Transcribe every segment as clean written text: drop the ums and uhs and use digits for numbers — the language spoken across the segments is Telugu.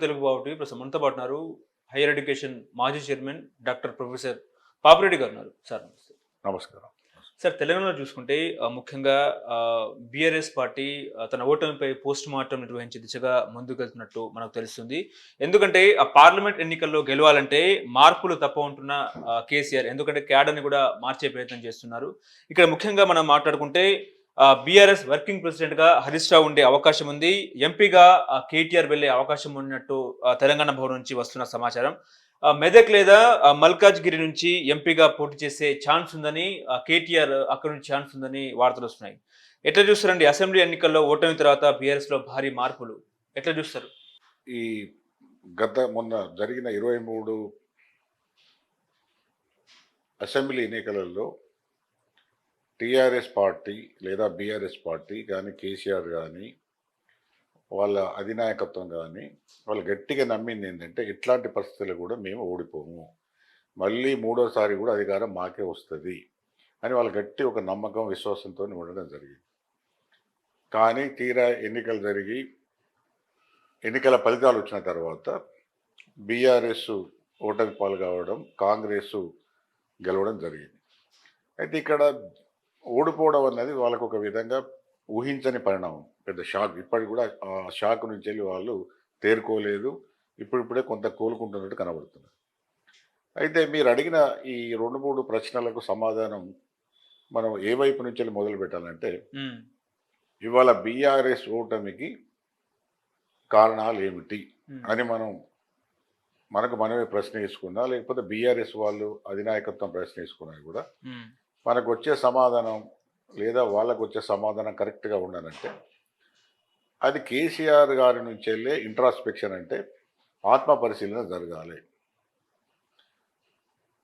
తెలుగు బావుటి ప్రస్తుతం మనతో పాటు ఉన్నారు. హైయర్ ఎడ్యుకేషన్ మాజీ చైర్మన్ డాక్టర్ ప్రొఫెసర్ పాపిరెడ్డి గారు ఉన్నారు. సార్ నమస్తే. నమస్కారం. సార్ తెలంగాణలో చూసుకుంటే ముఖ్యంగా బీఆర్ఎస్ పార్టీ తన ఓటమిపై పోస్ట్ మార్టం నిర్వహించే దిశగా ముందుకెళ్తున్నట్టు మనకు తెలుస్తుంది. ఎందుకంటే ఆ పార్లమెంట్ ఎన్నికల్లో గెలవాలంటే మార్పులు తప్పవంటున్న కేసీఆర్. ఎందుకంటే క్యాడర్‌ని కూడా మార్చే ప్రయత్నం చేస్తున్నారు. ఇక్కడ ముఖ్యంగా మనం మాట్లాడుకుంటే బీఆర్ఎస్ వర్కింగ్ ప్రెసిడెంట్‌గా హరీష్ రావు ఉండే అవకాశం ఉంది. ఎంపీగా కేటీఆర్ వెళ్ళే అవకాశం ఉన్నట్టు తెలంగాణ భవన్ నుంచి వస్తున్న సమాచారం. మెదక్ లేదా మల్కాజ్గిరి నుంచి ఎంపీగా పోటీ చేసే ఛాన్స్ ఉందని కేటీఆర్ అక్కడి నుంచి ఛాన్స్ ఉందని వార్తలొస్తున్నాయి. ఎట్లా చూస్తారండి అసెంబ్లీ ఎన్నికల్లో ఓటమి తర్వాత బీఆర్ఎస్‌లో భారీ మార్పులు ఎట్లా చూస్తారు? ఈ మొన్న జరిగిన 23 అసెంబ్లీ ఎన్నికలలో టీఆర్ఎస్ పార్టీ లేదా బీఆర్ఎస్ పార్టీ కానీ కేసీఆర్ కానీ వాళ్ళ అధినాయకత్వం కానీ వాళ్ళు గట్టిగా నమ్మింది ఏంటంటే ఇట్లాంటి పరిస్థితులు కూడా మేము ఓడిపోము, మళ్ళీ మూడోసారి కూడా అధికారం మాకే వస్తుంది అని వాళ్ళు గట్టి ఒక నమ్మకం విశ్వాసంతో ఉండడం జరిగింది. కానీ తీరా ఎన్నికలు జరిగి ఎన్నికల ఫలితాలు వచ్చిన తర్వాత బీఆర్ఎస్ ఓటమి పాలు కావడం, కాంగ్రెస్ గెలవడం జరిగింది. అయితే ఇక్కడ ఓడిపోవడం అన్నది వాళ్ళకు ఒక విధంగా ఊహించని పరిణామం, పెద్ద షాక్. ఇప్పటికి కూడా ఆ షాక్ నుంచి వెళ్ళి వాళ్ళు తేరుకోలేదు, ఇప్పుడిప్పుడే కొంత కోలుకుంటున్నట్టు కనబడుతున్నారు. అయితే మీరు అడిగిన ఈ 2-3 ప్రశ్నలకు సమాధానం మనం ఏ వైపు నుంచి వెళ్ళి మొదలు పెట్టాలంటే, ఇవాళ బీఆర్ఎస్ ఓటమికి కారణాలు ఏమిటి అని మనకు మనమే ప్రశ్న వేసుకున్నా, లేకపోతే బీఆర్ఎస్ వాళ్ళు అధినాయకత్వం ప్రశ్న వేసుకున్నా కూడా మనకు వచ్చే సమాధానం లేదా వాళ్ళకు వచ్చే సమాధానం కరెక్ట్గా ఉండాలంటే అది కేసీఆర్ గారి నుంచి వెళ్ళే ఇంట్రాస్పెక్షన్, అంటే ఆత్మ పరిశీలన జరగాలి.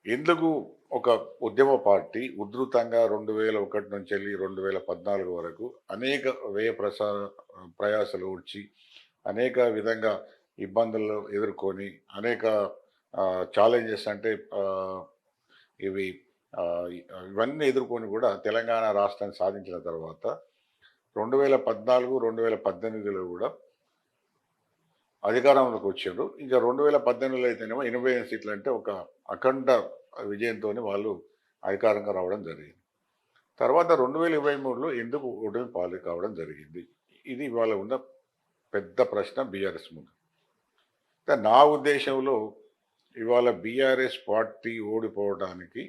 ఎందుకు ఒక ఉద్యమ పార్టీ ఉధృతంగా 2001 నుంచి వెళ్ళి 2014 వరకు అనేక ప్రయాసలు వచ్చి అనేక విధంగా ఇబ్బందులు ఎదుర్కొని అనేక ఛాలెంజెస్ అంటే ఇవన్నీ ఎదుర్కొని కూడా తెలంగాణ రాష్ట్రాన్ని సాధించిన తర్వాత 2014, 2018లో కూడా అధికారంలోకి వచ్చారు. ఇంకా 2018లో అయితేనేమో 85 సీట్లు, అంటే ఒక అఖండ విజయంతో వాళ్ళు అధికారంగా రావడం జరిగింది. తర్వాత 2023లో ఎందుకు ఓటమి పాలు కావడం జరిగింది? ఇది ఇవాళ ఉన్న పెద్ద ప్రశ్న బీఆర్ఎస్ ముందు. నా ఉద్దేశంలో ఇవాళ బీఆర్ఎస్ పార్టీ ఓడిపోవడానికి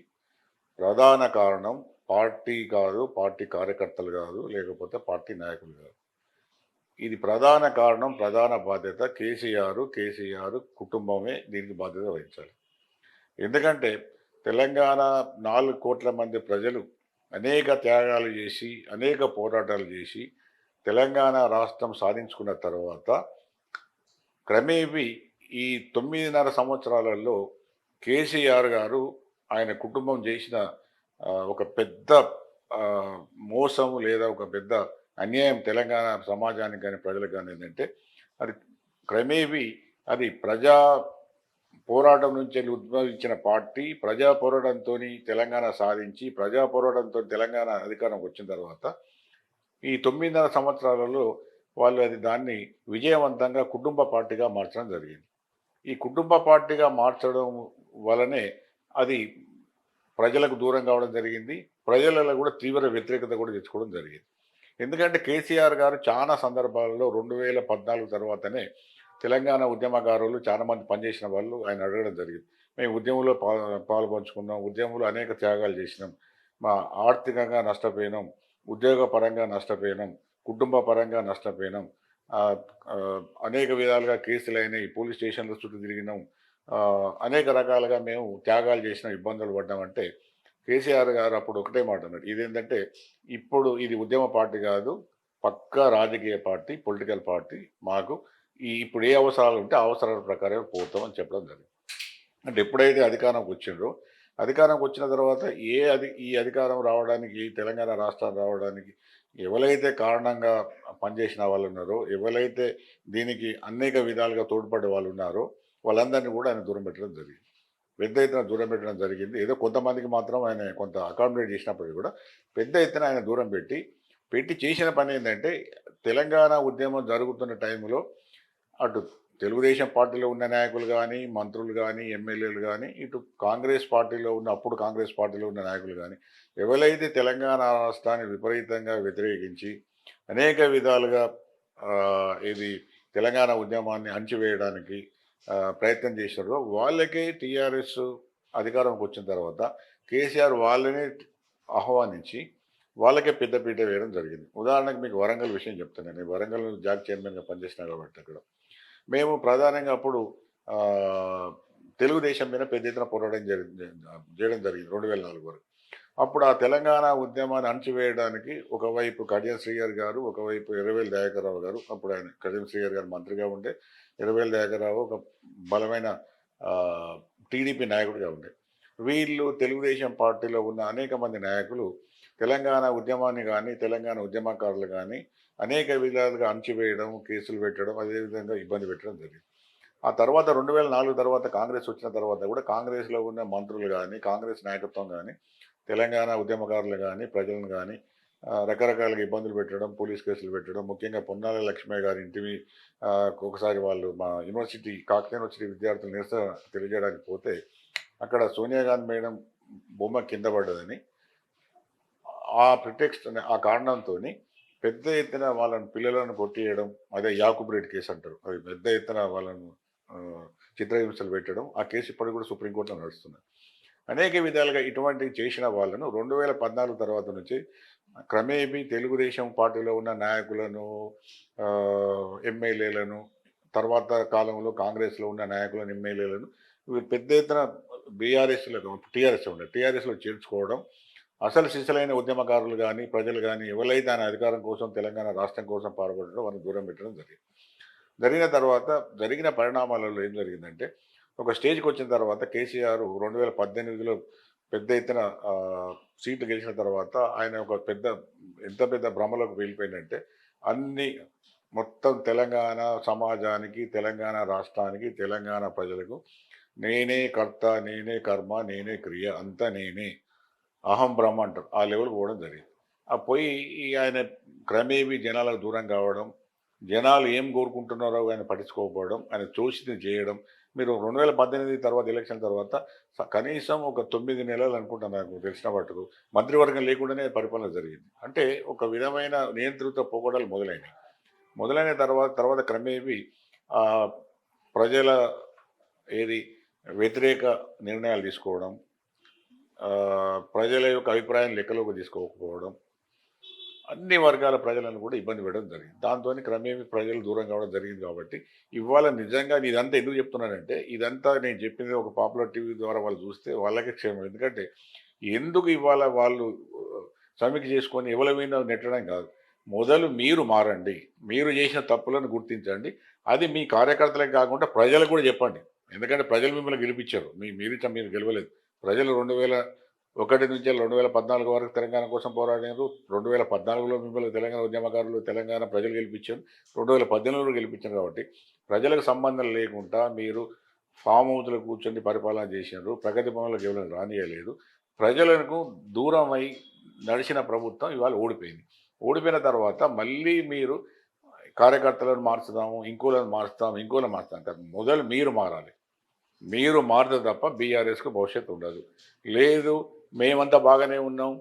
ప్రధాన కారణం పార్టీ కాదు, పార్టీ కార్యకర్తలు కాదు, లేకపోతే పార్టీ నాయకులు కాదు. ఇది ప్రధాన కారణం, ప్రధాన బాధ్యత కేసీఆర్ కుటుంబమే దీనికి బాధ్యత వహించాలి. ఎందుకంటే తెలంగాణ 4 కోట్ల మంది ప్రజలు అనేక త్యాగాలు చేసి అనేక పోరాటాలు చేసి తెలంగాణ రాష్ట్రం సాధించుకున్న తర్వాత క్రమేపీ ఈ 9.5 సంవత్సరాలలో కేసీఆర్ గారు ఆయన కుటుంబం చేసిన ఒక పెద్ద మోసం లేదా ఒక పెద్ద అన్యాయం తెలంగాణ సమాజానికి కానీ ప్రజలకు కానీ ఏంటంటే, అది క్రమేపీ అది ప్రజా పోరాటం నుంచి ఉద్భవించిన పార్టీ ప్రజా పోరాటంతో తెలంగాణ సాధించి ప్రజా పోరాటంతో తెలంగాణ అధికారం వచ్చిన తర్వాత ఈ 9.5 సంవత్సరాలలో వాళ్ళు దాన్ని విజయవంతంగా కుటుంబ పార్టీగా మార్చడం జరిగింది. ఈ కుటుంబ పార్టీగా మార్చడం వలనే అది ప్రజలకు దూరం కావడం జరిగింది. ప్రజలలో కూడా తీవ్ర వ్యతిరేకత కూడా తెచ్చుకోవడం జరిగింది. ఎందుకంటే కేసీఆర్ గారు చాలా సందర్భాలలో 2014 తర్వాతనే తెలంగాణ ఉద్యమకారులు చాలామంది పనిచేసిన వాళ్ళు ఆయన అడగడం జరిగింది. మేము ఉద్యమంలో పాల్పంచుకున్నాం, ఉద్యమంలో అనేక త్యాగాలు చేసినాం, మా ఆర్థికంగా నష్టపోయినాం, ఉద్యోగపరంగా నష్టపోయినాం, కుటుంబ పరంగా నష్టపోయినాం, అనేక విధాలుగా కేసులు అయినాయి, పోలీస్ స్టేషన్ల చుట్టూ తిరిగినాం, అనేక రకాలుగా మేము త్యాగాలు చేసిన ఇబ్బందులు పడ్డామంటే కేసీఆర్ గారు అప్పుడు ఒకటే మాట అన్నాడు, ఇదేంటంటే ఇప్పుడు ఇది ఉద్యమ పార్టీ కాదు, పక్కా రాజకీయ పార్టీ, పొలిటికల్ పార్టీ, మాకు ఇప్పుడు ఏ అవసరాలు ఉంటే అవసరాల ప్రకారం పోతాం అని చెప్పడం జరిగింది. అంటే ఎప్పుడైతే అధికారంకి వచ్చిండ్రో, అధికారంకి వచ్చిన తర్వాత ఈ అధికారం రావడానికి, తెలంగాణ రాష్ట్రం రావడానికి ఎవరైతే కారణంగా పనిచేసిన వాళ్ళు ఉన్నారో, ఎవరైతే దీనికి అనేక విధాలుగా తోడ్పడే వాళ్ళు ఉన్నారో వాళ్ళందరినీ కూడా ఆయన దూరం పెట్టడం జరిగింది. పెద్ద ఎత్తున దూరం పెట్టడం జరిగింది. ఏదో కొంతమందికి మాత్రం ఆయన కొంత అకామిడేట్ చేసినప్పటికీ కూడా పెద్ద ఎత్తున ఆయన దూరం పెట్టి చేసిన పని ఏంటంటే, తెలంగాణ ఉద్యమం జరుగుతున్న టైంలో అటు తెలుగుదేశం పార్టీలో ఉన్న నాయకులు కానీ, మంత్రులు కానీ, ఎమ్మెల్యేలు కానీ, ఇటు కాంగ్రెస్ పార్టీలో ఉన్న అప్పుడు కాంగ్రెస్ పార్టీలో ఉన్న నాయకులు కానీ, ఎవరైతే తెలంగాణ రాష్ట్రాన్ని విపరీతంగా వ్యతిరేకించి అనేక విధాలుగా ఇది తెలంగాణ ఉద్యమాన్ని అణచివేయడానికి ప్రయత్నం చేశారో వాళ్ళకే టీఆర్ఎస్ అధికారంకి వచ్చిన తర్వాత కేసీఆర్ వాళ్ళని ఆహ్వానించి వాళ్ళకే పెద్దపీట వేయడం జరిగింది. ఉదాహరణకు మీకు వరంగల్ విషయం చెప్తాను. నేను వరంగల్ జాక్ చైర్మన్గా పనిచేసిన కాబట్టి అక్కడ మేము ప్రధానంగా అప్పుడు తెలుగుదేశం మీద పెద్ద ఎత్తున పోరాటం చేయడం జరిగింది 2004 వరకు. అప్పుడు ఆ తెలంగాణ ఉద్యమాన్ని అణచివేయడానికి ఒకవైపు కడియం శ్రీహరి గారు, ఒకవైపు ఎర్రవేలి దయాకర్ రావు గారు, అప్పుడు ఆయన కడియం శ్రీహరి గారు మంత్రిగా ఉండే, ఎర్రవేలి దయాకర్ రావు ఒక బలమైన టీడీపీ నాయకుడిగా ఉండే. వీళ్ళు తెలుగుదేశం పార్టీలో ఉన్న అనేక మంది నాయకులు తెలంగాణ ఉద్యమాన్ని కానీ, తెలంగాణ ఉద్యమకారులు కానీ అనేక విధాలుగా అణచివేయడం, కేసులు పెట్టడం, అదేవిధంగా ఇబ్బంది పెట్టడం జరిగింది. ఆ తర్వాత 2004 తర్వాత కాంగ్రెస్ వచ్చిన తర్వాత కూడా కాంగ్రెస్లో ఉన్న మంత్రులు కానీ, కాంగ్రెస్ నాయకత్వం కానీ, తెలంగాణ ఉద్యమకారులు కానీ, ప్రజలను కానీ రకరకాలుగా ఇబ్బందులు పెట్టడం, పోలీస్ కేసులు పెట్టడం, ముఖ్యంగా పొన్నాల లక్ష్మయ్య గారి ఇంటివి ఒకసారి వాళ్ళు మా యూనివర్సిటీ కాకతీయ యూనివర్సిటీ విద్యార్థులు నిరసన తెలియజేయడానికి పోతే అక్కడ సోనియా గాంధీ మేడం బొమ్మ కింద పడ్డదని ఆ ప్రిటెక్స్ట్ ఆ కారణంతో పెద్ద ఎత్తున వాళ్ళని పిల్లలను కొట్టేయడం, అదే యాకూబ్ రెడ్డి కేసు అంటారు, అది పెద్ద ఎత్తున వాళ్ళను చిత్రహింసలు పెట్టడం, ఆ కేసు ఇప్పటికి కూడా సుప్రీంకోర్టులో నడుస్తుంది. అనేక విధాలుగా ఇటువంటివి చేసిన వాళ్ళను 2014 తర్వాత నుంచి క్రమేపీ తెలుగుదేశం పార్టీలో ఉన్న నాయకులను, ఎమ్మెల్యేలను, తర్వాత కాలంలో కాంగ్రెస్లో ఉన్న నాయకులను, ఎమ్మెల్యేలను పెద్ద ఎత్తున బీఆర్ఎస్లో టీఆర్ఎస్లో చేర్చుకోవడం, అసలు సిసలైన ఉద్యమకారులు కానీ, ప్రజలు కానీ ఎవరైతే ఆయన అధికారం కోసం, తెలంగాణ రాష్ట్రం కోసం పాల్పడడం వాళ్ళని దూరం పెట్టడం జరిగింది. జరిగిన తర్వాత జరిగిన పరిణామాలలో ఏం జరిగిందంటే, ఒక స్టేజ్కి వచ్చిన తర్వాత కేసీఆర్ 2018లో పెద్ద ఎత్తున సీట్లు గెలిచిన తర్వాత ఆయన ఒక ఎంత పెద్ద భ్రమలోకి వెళ్ళిపోయిందంటే, అన్ని మొత్తం తెలంగాణ సమాజానికి, తెలంగాణ రాష్ట్రానికి, తెలంగాణ ప్రజలకు నేనే కర్త, నేనే కర్మ, నేనే క్రియ, అంతా నేనే, అహం బ్రహ్మ అంటారు, ఆ లెవెల్కి పోవడం జరిగింది. ఆ పోయి ఆయన క్రమేపీ జనాలకు దూరం కావడం, జనాలు ఏం కోరుకుంటున్నారో ఆయన పట్టించుకోకపోవడం, ఆయన చూసింది చేయడం. మీరు 2018 తర్వాత ఎలక్షన్ తర్వాత కనీసం ఒక 9 నెలలు అనుకుంటా నాకు తెలిసిన మట్టుకు మంత్రివర్గం లేకుండానే పరిపాలన జరిగింది. అంటే ఒక విధమైన నియంత్రిత పోగొడాలు మొదలైన తర్వాత క్రమేపీ ప్రజల ఏది వ్యతిరేక నిర్ణయాలు తీసుకోవడం, ప్రజల యొక్క అభిప్రాయం లెక్కలోకి తీసుకోకపోవడం, అన్ని వర్గాల ప్రజలను కూడా ఇబ్బంది పెట్టడం జరిగింది. దాంతో క్రమేపీ ప్రజలు దూరం కావడం జరిగింది. కాబట్టి ఇవాళ నిజంగా ఇదంతా ఎందుకు చెప్తున్నానంటే, ఇదంతా నేను చెప్పింది ఒక పాపులర్ టీవీ ద్వారా వాళ్ళు చూస్తే వాళ్ళకే క్షేమం. ఎందుకంటే ఎందుకు ఇవాళ వాళ్ళు సమీక్ష చేసుకొని ఎవరి మీద నెట్టడం కాదు. మొదలు మీరు మారండి, మీరు చేసిన తప్పులను గుర్తించండి, అది మీ కార్యకర్తలకు కాకుండా ప్రజలకు కూడా చెప్పండి. ఎందుకంటే ప్రజలు మిమ్మల్ని గెలిపించారు, మీరు గెలవలేదు. ప్రజలు 2001 నుంచి 2014 వరకు తెలంగాణ కోసం పోరాడారు. 2014లో మిమ్మల్ని తెలంగాణ ఉద్యమకారులు, తెలంగాణ ప్రజలు గెలిపించారు. 2018లో గెలిపించారు. కాబట్టి ప్రజలకు సంబంధం లేకుండా మీరు ఫామ్ హౌస్లో కూర్చొని పరిపాలన చేసినారు. ప్రగతి భవన్లకు ఎవరైనా రానియలేదు. ప్రజలకు దూరమై నడిచిన ప్రభుత్వం ఇవాళ ఓడిపోయిన తర్వాత మళ్ళీ మీరు కార్యకర్తలను మార్చుదాము, ఇంకోలను మార్చుతాం అంటే మొదలు మీరు మారాలి. మీరు మారితే తప్ప బీఆర్ఎస్కు భవిష్యత్తు ఉండదు. లేదు మేమంతా బాగానే ఉన్నాం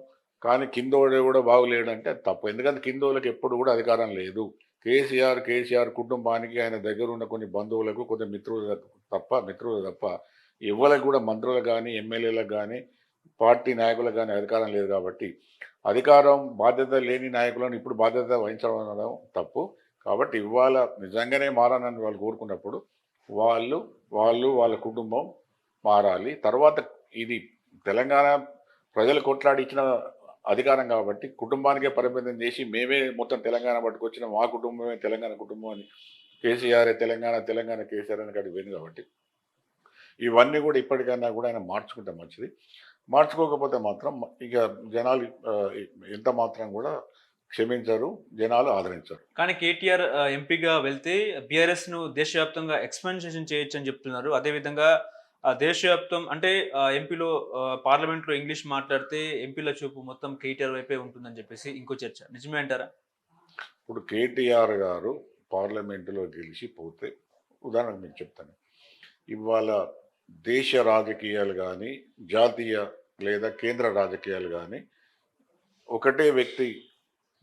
కానీ కిందోడే కూడా బాగులేడు అంటే తప్పు. ఎందుకంటే కిందోళ్ళకి ఎప్పుడు కూడా అధికారం లేదు. కేసీఆర్ కుటుంబానికి, ఆయన దగ్గర ఉన్న కొన్ని బంధువులకు, కొన్ని మిత్రులు తప్ప ఎవరికి కూడా మంత్రులకు కానీ, ఎమ్మెల్యేలకు కానీ, పార్టీ నాయకులకు కానీ అధికారం లేదు. కాబట్టి అధికారం బాధ్యత లేని నాయకులను ఇప్పుడు బాధ్యత వహించడం తప్పు. కాబట్టి ఇవాళ నిజంగానే మారాలని వాళ్ళు కోరుకున్నప్పుడు వాళ్ళ కుటుంబం మారాలి. తర్వాత ఇది తెలంగాణ ప్రజలు కొట్లాడి ఇచ్చిన అధికారం కాబట్టి కుటుంబానికే పరిమితం చేసి మేమే మొత్తం తెలంగాణ పట్టుకొచ్చిన మా కుటుంబమే తెలంగాణ కుటుంబం అని కేసీఆర్ తెలంగాణ కేసీఆర్ అని కాడికి పోయింది. కాబట్టి ఇవన్నీ కూడా ఇప్పటికైనా కూడా ఆయన మార్చుకుంటే మంచిది. మార్చుకోకపోతే మాత్రం ఇక జనాలు ఎంత మాత్రం కూడా క్షమించరు, జనాలు ఆదరించరు. కానీ కేటీఆర్ ఎంపీగా వెళ్తే బీఆర్ఎస్ ను దేశవ్యాప్తంగా ఎక్స్పాన్షన్ చేయొచ్చు అని చెప్తున్నారు. అదేవిధంగా దేశవ్యాప్తం అంటే ఎంపీలో పార్లమెంట్లో ఇంగ్లీష్ మాట్లాడితే ఎంపీల చూపు మొత్తం కేటీఆర్ వైపే ఉంటుందని చెప్పేసి ఇంకో చర్చ. నిజమే అంటారా? ఇప్పుడు కేటీఆర్ గారు పార్లమెంటులో గెలిచి పోతే ఉదాహరణకు మీకు చెప్తాను. ఇవాళ దేశ రాజకీయాలు కానీ, జాతీయ లేదా కేంద్ర రాజకీయాలు కానీ ఒకటే వ్యక్తి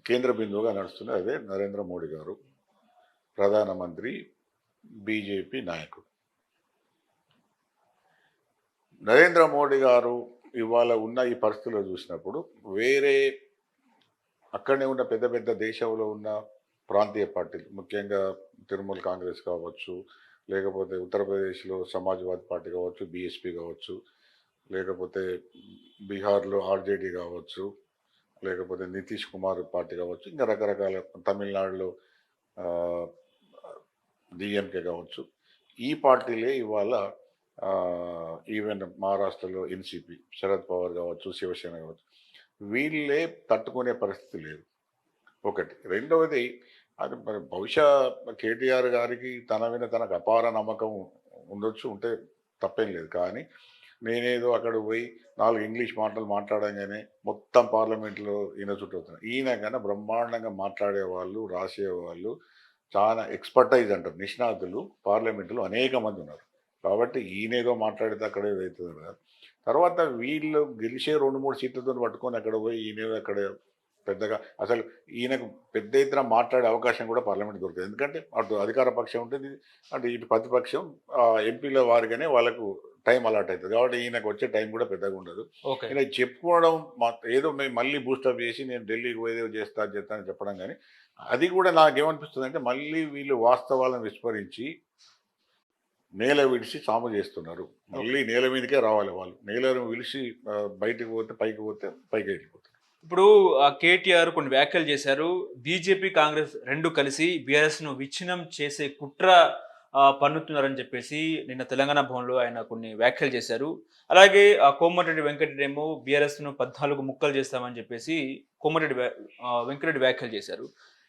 కేంద్ర బిందువుగా నడుస్తుంది. అదే నరేంద్ర మోడీ గారు, ప్రధానమంత్రి, బీజేపీ నాయకుడు. నరేంద్ర మోడీ గారు ఇవాళ ఉన్న ఈ పరిస్థితుల్లో చూసినప్పుడు వేరే అక్కడనే ఉన్న పెద్ద పెద్ద దేశంలో ఉన్న ప్రాంతీయ పార్టీలు, ముఖ్యంగా తృణమూల్ కాంగ్రెస్ కావచ్చు, లేకపోతే ఉత్తరప్రదేశ్లో సమాజ్వాదీ పార్టీ కావచ్చు, బీఎస్పీ కావచ్చు, లేకపోతే బీహార్లో ఆర్జేడీ కావచ్చు, లేకపోతే నితీష్ కుమార్ పార్టీ కావచ్చు, ఇంకా రకరకాల తమిళనాడులో డిఎంకే కావచ్చు. ఈ పార్టీలే ఇవాళ ఈవెన్ మహారాష్ట్రలో ఎన్సిపి, శరద్ పవార్ కావచ్చు, శివసేన కావచ్చు, వీళ్ళే తట్టుకునే పరిస్థితి లేదు. ఒకటి. రెండవది, అది మరి బహుశా కేటీఆర్ గారికి తన మీద తనకు అపార నమ్మకం ఉండొచ్చు, ఉంటే తప్పేం లేదు. కానీ నేనేదో అక్కడ పోయి 4 ఇంగ్లీష్ మాటలు మాట్లాడంగానే మొత్తం పార్లమెంట్లో ఈయన చుట్టూ అవుతున్నారు. ఈయన కన్నా బ్రహ్మాండంగా మాట్లాడేవాళ్ళు, రాసేవాళ్ళు, చాలా ఎక్స్పర్టైజ్ అంటారు, నిష్ణాతులు పార్లమెంటులో అనేక మంది ఉన్నారు. కాబట్టి ఈయనేదో మాట్లాడితే అక్కడ ఏదో అవుతుంది కదా. తర్వాత వీళ్ళు గెలిచే 2-3 సీట్లతో పట్టుకొని అక్కడ పోయి ఈయన అక్కడ పెద్దగా అసలు ఈయనకు పెద్ద ఎత్తున మాట్లాడే అవకాశం కూడా పార్లమెంట్ దొరుకుతుంది. ఎందుకంటే అటు అధికార పక్షం ఉంటుంది, అటు ఇటు ప్రతిపక్షం ఎంపీల వారిగానే వాళ్ళకు టైం అలాట్ అవుతుంది. కాబట్టి ఈయనకు వచ్చే టైం కూడా పెద్దగా ఉండదు. ఇలా చెప్పుకోవడం ఏదో మేము మళ్ళీ బూస్టప్ చేసి నేను ఢిల్లీకి పోయేదో చేస్తా అని చెప్పడం, కానీ అది కూడా నాకేమనిపిస్తుంది అంటే మళ్ళీ వీళ్ళు వాస్తవాలను విస్మరించి నేల విడిచి సాము చేస్తున్నారు. మళ్ళీ నేల మీదకే రావాలి వాళ్ళు. నేలను విడిచి బయటికి పోతే పైకి వెళ్ళిపోతారు. ఇప్పుడు కేటీఆర్ కొన్ని వ్యాఖ్యలు చేశారు. బీజేపీ, కాంగ్రెస్ రెండు కలిసి బీఆర్ఎస్‌ను విచ్ఛిన్నం చేసే కుట్ర పన్నుతున్నారని చెప్పేసి నిన్న తెలంగాణ భవన్‌లో ఆయన కొన్ని వ్యాఖ్యలు చేశారు. అలాగే కోమటిరెడ్డి వెంకటరెడ్డి ఏమో బీఆర్ఎస్‌ను 14 ముక్కలు చేస్తామని చెప్పేసి వెంకటరెడ్డి వ్యాఖ్యలు చేశారు.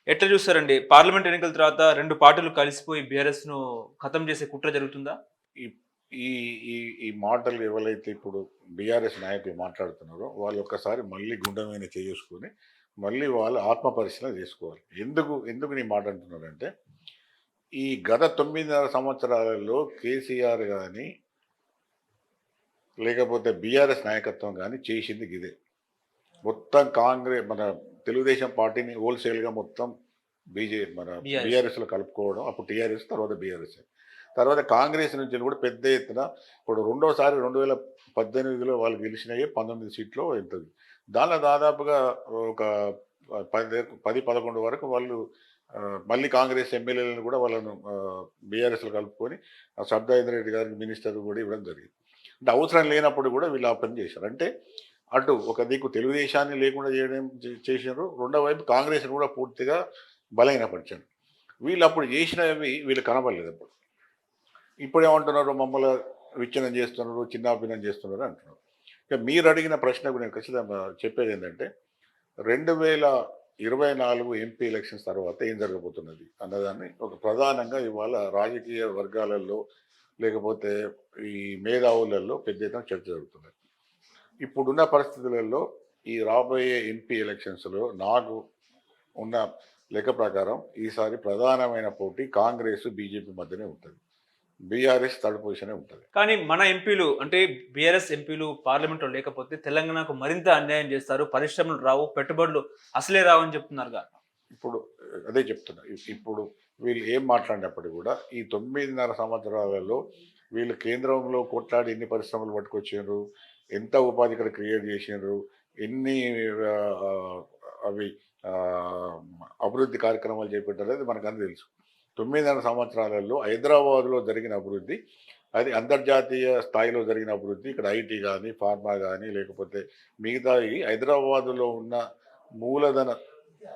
ఎట్లా చూస్తారండి? పార్లమెంట్ ఎన్నికల తర్వాత 2 పార్టీలు కలిసిపోయి బీఆర్ఎస్‌ను ఖతం చేసే కుట్ర జరుగుతుందా? ఈ ఈ ఈ ఈ మాటలు ఎవరైతే ఇప్పుడు బీఆర్ఎస్ నాయకులు మాట్లాడుతున్నారో వాళ్ళు ఒక్కసారి మళ్ళీ గుండె మీద చేసుకొని మళ్ళీ వాళ్ళు ఆత్మ పరిశీలన చేసుకోవాలి. ఎందుకు నీ మాట అంటున్నారంటే, ఈ గత 9.5 సంవత్సరాలలో కేసీఆర్ కానీ లేకపోతే బీఆర్ఎస్ నాయకత్వం కానీ చేసింది ఇదే. మొత్తం కాంగ్రెస్ మన తెలుగుదేశం పార్టీని హోల్సేల్గా మొత్తం మన బీఆర్ఎస్లో కలుపుకోవడం. అప్పుడు టీఆర్ఎస్, తర్వాత బీఆర్ఎస్, తర్వాత కాంగ్రెస్ నుంచి కూడా పెద్ద ఎత్తున ఇప్పుడు రెండోసారి 2018లో వాళ్ళు గెలిచినవి 19 సీట్లు వెళ్తుంది. దానిలో దాదాపుగా ఒక 10-11 వరకు వాళ్ళు మళ్ళీ కాంగ్రెస్ ఎమ్మెల్యేలను కూడా వాళ్ళను బీఆర్ఎస్లో కలుపుకొని సబ్దాయింద్ర రెడ్డి గారికి మినిస్టర్ కూడా ఇవ్వడం జరిగింది. అంటే అవసరం లేనప్పుడు కూడా వీళ్ళు ఆ పని చేశారు. అంటే అటు ఒక దిక్కు తెలుగుదేశాన్ని లేకుండా చేయడం చేసినారు, రెండో వైపు కాంగ్రెస్ని కూడా పూర్తిగా బలహీనపరిచారు. వీళ్ళు అప్పుడు చేసినవి వీళ్ళు కనబడలేదు. ఇప్పుడు ఏమంటున్నారు, మమ్మల్ని విచ్ఛిన్నం చేస్తున్నారు, చిన్నాభిన్నం చేస్తున్నారు అంటున్నారు. ఇక మీరు అడిగిన ప్రశ్నకు నేను ఖచ్చితంగా చెప్పేది ఏంటంటే, 2024 ఎంపీ ఎలక్షన్స్ తర్వాత ఏం జరగబోతున్నది అన్నదాన్ని ఒక ప్రధానంగా ఇవాళ రాజకీయ వర్గాలలో లేకపోతే ఈ మేధావులలో పెద్ద ఎత్తున చర్చ జరుగుతున్నది. ఇప్పుడున్న పరిస్థితులలో ఈ రాబోయే ఎంపీ ఎలక్షన్స్లో నాకు ఉన్న లెక్క ప్రకారం ఈసారి ప్రధానమైన పోటీ కాంగ్రెస్, బీజేపీ మధ్యనే ఉంటుంది. బీఆర్ఎస్ థర్డ్ పొజిషనే ఉంటుంది. కానీ మన ఎంపీలు అంటే బీఆర్ఎస్ ఎంపీలు పార్లమెంట్లో లేకపోతే తెలంగాణకు మరింత అన్యాయం చేస్తారు, పరిశ్రమలు రావు, పెట్టుబడులు అసలే రావని చెప్తున్నారుగా. ఇప్పుడు అదే చెప్తున్నా. ఇప్పుడు వీళ్ళు ఏం మాట్లాడినప్పటికీ కూడా ఈ 9.5 సంవత్సరాలలో వీళ్ళు కేంద్రంలో కొట్లాడి ఎన్ని పరిశ్రమలు పట్టుకొచ్చారు, ఎంత ఉపాధి ఇక్కడ క్రియేట్ చేసినారు, ఎన్ని అవి అభివృద్ధి కార్యక్రమాలు చేపట్టారు అనేది మనకు తెలుసు. 9.5 సంవత్సరాలలో హైదరాబాద్లో జరిగిన అభివృద్ధి, అది అంతర్జాతీయ స్థాయిలో జరిగిన అభివృద్ధి. ఇక్కడ ఐటీ కానీ, ఫార్మా కానీ, లేకపోతే మిగతావి హైదరాబాదులో ఉన్న మూలధన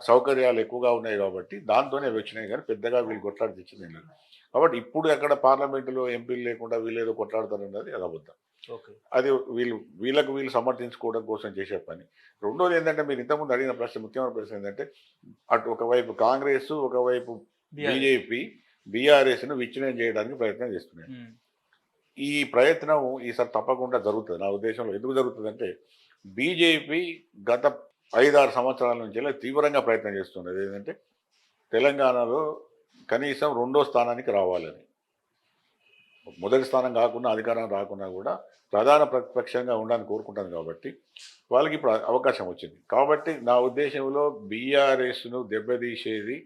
సౌకర్యాలు ఎక్కువగా ఉన్నాయి కాబట్టి దాంతోనే వచ్చినాయి. కానీ పెద్దగా వీళ్ళు కొట్లాడి తెచ్చింది లేదు. కాబట్టి ఇప్పుడు ఎక్కడ పార్లమెంటులో ఎంపీలు లేకుండా వీళ్ళు ఏదో కొట్లాడతారన్నది అది అబద్ధం. అది వీళ్ళు సమర్థించుకోవడం కోసం చేసే పని. రెండోది ఏంటంటే, మీరు ఇంతకుముందు అడిగిన ప్రశ్న, ముఖ్యమైన ప్రశ్న ఏంటంటే, అటు ఒకవైపు కాంగ్రెస్, ఒకవైపు బీజేపీ బీఆర్ఎస్ను విచ్ఛిన్నం చేయడానికి ప్రయత్నం చేస్తున్నాయి. ఈ ప్రయత్నం ఈసారి తప్పకుండా జరుగుతుంది నా ఉద్దేశంలో. ఎందుకు జరుగుతుందంటే, బీజేపీ గత 5-6 సంవత్సరాల నుంచి తీవ్రంగా ప్రయత్నం చేస్తున్నది ఏంటంటే, తెలంగాణలో కనీసం 2వ స్థానానికి రావాలని. మొదటి స్థానం కాకుండా అధికారం రాకున్నా కూడా ప్రధాన ప్రతిపక్షంగా ఉండాలని కోరుకుంటాను కాబట్టి వాళ్ళకి ఇప్పుడు అవకాశం వచ్చింది. కాబట్టి నా ఉద్దేశంలో బీఆర్ఎస్ను దెబ్బతీసేది